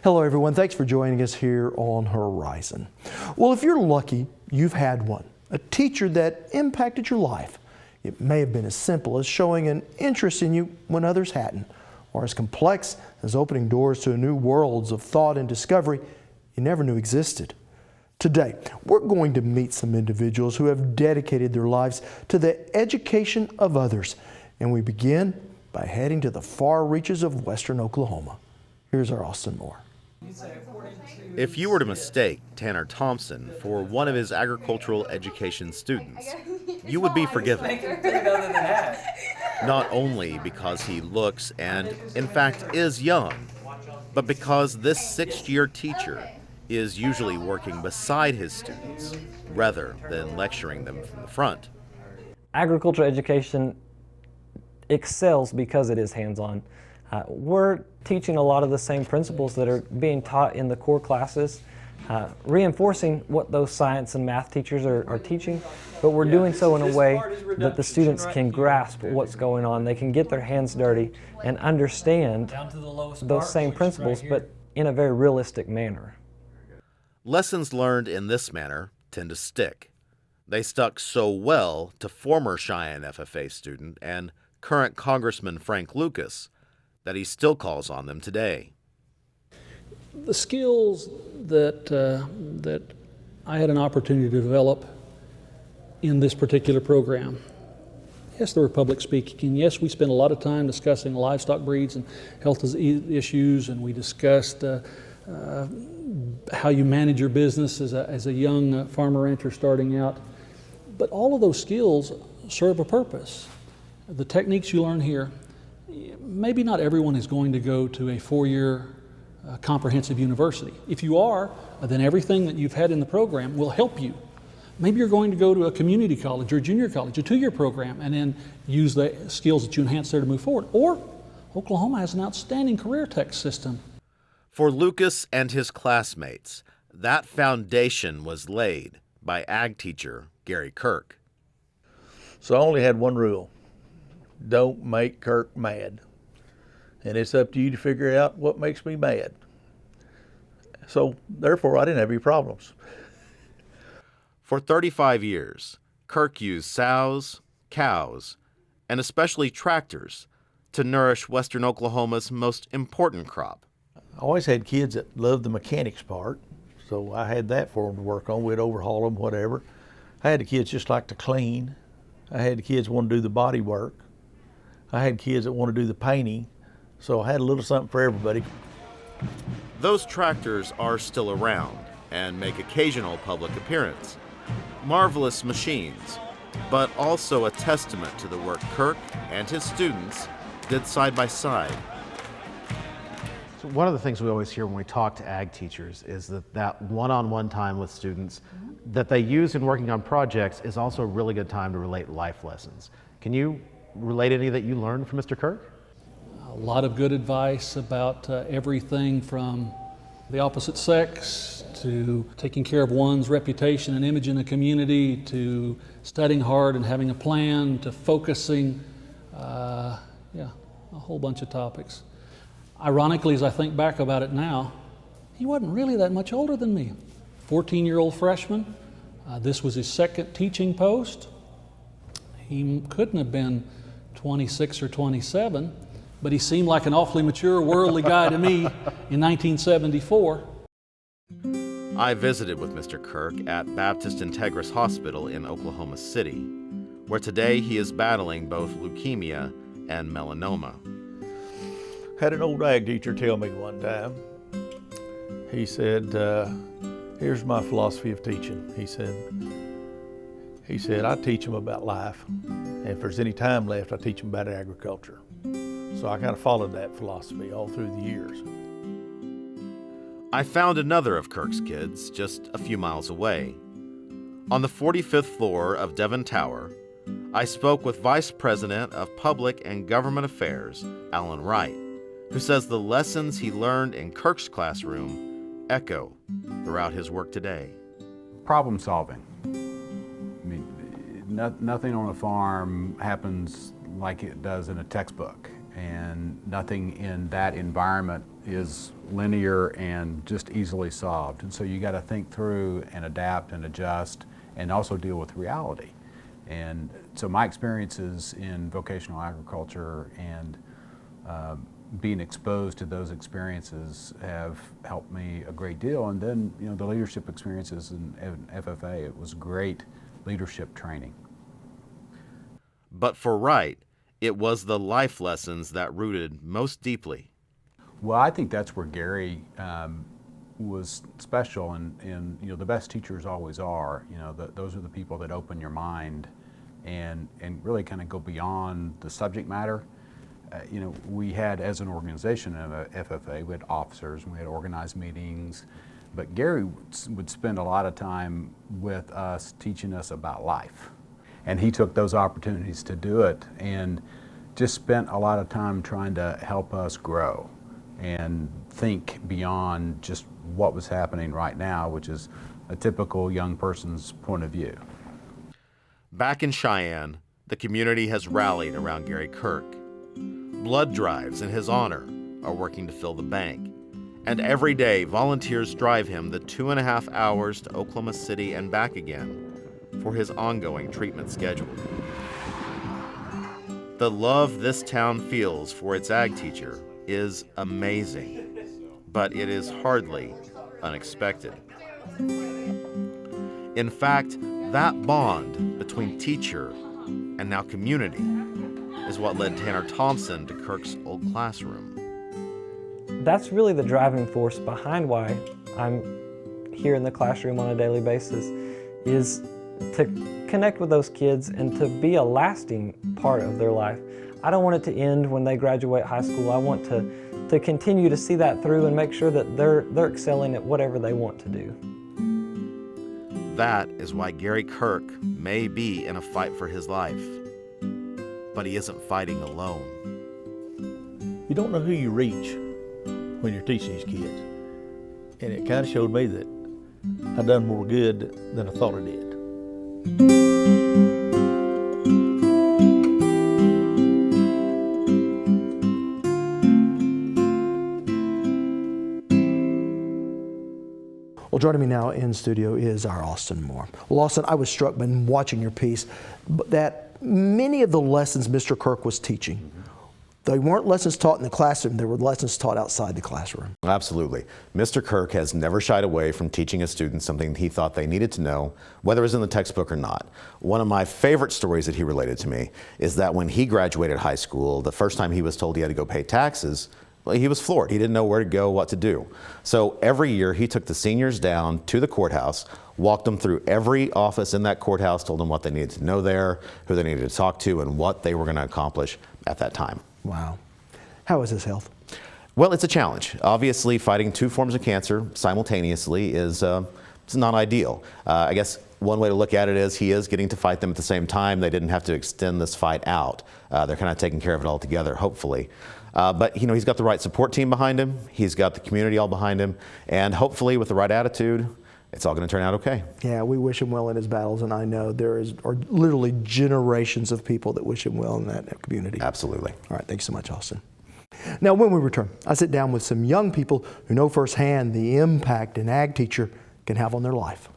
Hello everyone, thanks for joining us here on Horizon. Well, if you're lucky, you've had one, a teacher that impacted your life. It may have been as simple as showing an interest in you when others hadn't, or as complex as opening doors to new worlds of thought and discovery you never knew existed. Today, we're going to meet some individuals who have dedicated their lives to the education of others, and we begin by heading to the far reaches of western Oklahoma. Here's our Austin Moore. If you were to mistake Tanner Thompson for one of his agricultural education students, you would be forgiven. Not only because he looks and, in fact, is young, but because this sixth-year teacher is usually working beside his students rather than lecturing them from the front. Agricultural education excels because it is hands-on. We're teaching a lot of the same principles that are being taught in the core classes, reinforcing what those science and math teachers are teaching, but we're doing so in a way that the students can grasp what's going on. They can get their hands dirty and understand those same principles, but in a very realistic manner. Lessons learned in this manner tend to stick. They stuck so well to former Cheyenne FFA student and current Congressman Frank Lucas that he still calls on them today. The skills that I had an opportunity to develop in this particular program, yes, there were public speaking. Yes, we spent a lot of time discussing livestock breeds and health issues, and we discussed how you manage your business as a young farmer rancher starting out. But all of those skills serve a purpose. The techniques you learn here, maybe not everyone is going to go to a four-year comprehensive university. If you are, then everything that you've had in the program will help you. Maybe you're going to go to a community college or a junior college, a two-year program, and then use the skills that you enhance there to move forward. Or Oklahoma has an outstanding career tech system. For Lucas and his classmates, that foundation was laid by ag teacher Gary Kirk. So I only had one rule: don't make Kirk mad. And it's up to you to figure out what makes me mad. So therefore, I didn't have any problems. For 35 years, Kirk used sows, cows, and especially tractors to nourish western Oklahoma's most important crop. I always had kids that loved the mechanics part, so I had that for them to work on. We'd overhaul them, whatever. I had the kids just like to clean. I had the kids want to do the body work. I had kids that want to do the painting. So I had a little something for everybody. Those tractors are still around and make occasional public appearance. Marvelous machines, but also a testament to the work Kirk and his students did side by side. So one of the things we always hear when we talk to ag teachers is that one-on-one time with students that they use in working on projects is also a really good time to relate life lessons. Can you relate any that you learned from Mr. Kirk? A lot of good advice about everything from the opposite sex to taking care of one's reputation and image in the community to studying hard and having a plan to focusing, a whole bunch of topics. Ironically, as I think back about it now, he wasn't really that much older than me. 14-year-old freshman. This was his second teaching post. He couldn't have been 26 or 27. But he seemed like an awfully mature, worldly guy to me in 1974. I visited with Mr. Kirk at Baptist Integris Hospital in Oklahoma City, where today he is battling both leukemia and melanoma. Had an old ag teacher tell me one time, he said, here's my philosophy of teaching. He said, I teach them about life, and if there's any time left, I teach them about agriculture. So I kind of followed that philosophy all through the years. I found another of Kirk's kids just a few miles away. On the 45th floor of Devon Tower, I spoke with Vice President of Public and Government Affairs, Alan Wright, who says the lessons he learned in Kirk's classroom echo throughout his work today. Problem solving. I mean, nothing on a farm happens like it does in a textbook, and nothing in that environment is linear and just easily solved. And so you got to think through and adapt and adjust and also deal with reality. And so my experiences in vocational agriculture and being exposed to those experiences have helped me a great deal. And then, you know, the leadership experiences in FFA, it was great leadership training. But for Wright, it was the life lessons that rooted most deeply. Well, I think that's where Gary was special, and you know, the best teachers always are. You know, those are the people that open your mind and really kind of go beyond the subject matter. You know, we had, as an organization of FFA, we had officers and we had organized meetings, but Gary would spend a lot of time with us teaching us about life. And he took those opportunities to do it and just spent a lot of time trying to help us grow and think beyond just what was happening right now, which is a typical young person's point of view. Back in Cheyenne, the community has rallied around Gary Kirk. Blood drives in his honor are working to fill the bank. And every day, volunteers drive him the 2.5 hours to Oklahoma City and back again for his ongoing treatment schedule. The love this town feels for its ag teacher is amazing, but it is hardly unexpected. In fact, that bond between teacher and now community is what led Tanner Thompson to Kirk's old classroom. That's really the driving force behind why I'm here in the classroom on a daily basis, is to connect with those kids and to be a lasting part of their life. I don't want it to end when they graduate high school. I want to continue to see that through and make sure that they're excelling at whatever they want to do. That is why Gary Kirk may be in a fight for his life, but he isn't fighting alone. You don't know who you reach when you're teaching these kids. And it kind of showed me that I done more good than I thought I did. Well, joining me now in studio is our Austin Moore. Well, Austin, I was struck by watching your piece that many of the lessons Mr. Kirk was teaching, they weren't lessons taught in the classroom, they were lessons taught outside the classroom. Absolutely. Mr. Kirk has never shied away from teaching his students something he thought they needed to know, whether it was in the textbook or not. One of my favorite stories that he related to me is that when he graduated high school, the first time he was told he had to go pay taxes, well, he was floored. He didn't know where to go, what to do. So every year he took the seniors down to the courthouse, walked them through every office in that courthouse, told them what they needed to know there, who they needed to talk to, and what they were going to accomplish at that time. Wow. How is his health? Well, it's a challenge. Obviously, fighting two forms of cancer simultaneously is it's not ideal. I guess one way to look at it is he is getting to fight them at the same time. They didn't have to extend this fight out. They're kind of taking care of it all together, hopefully. But you know, he's got the right support team behind him. He's got the community all behind him. And hopefully with the right attitude, it's all going to turn out okay. Yeah, we wish him well in his battles, and I know there are literally generations of people that wish him well in that community. Absolutely. All right, thanks so much, Austin. Now, when we return, I sit down with some young people who know firsthand the impact an ag teacher can have on their life.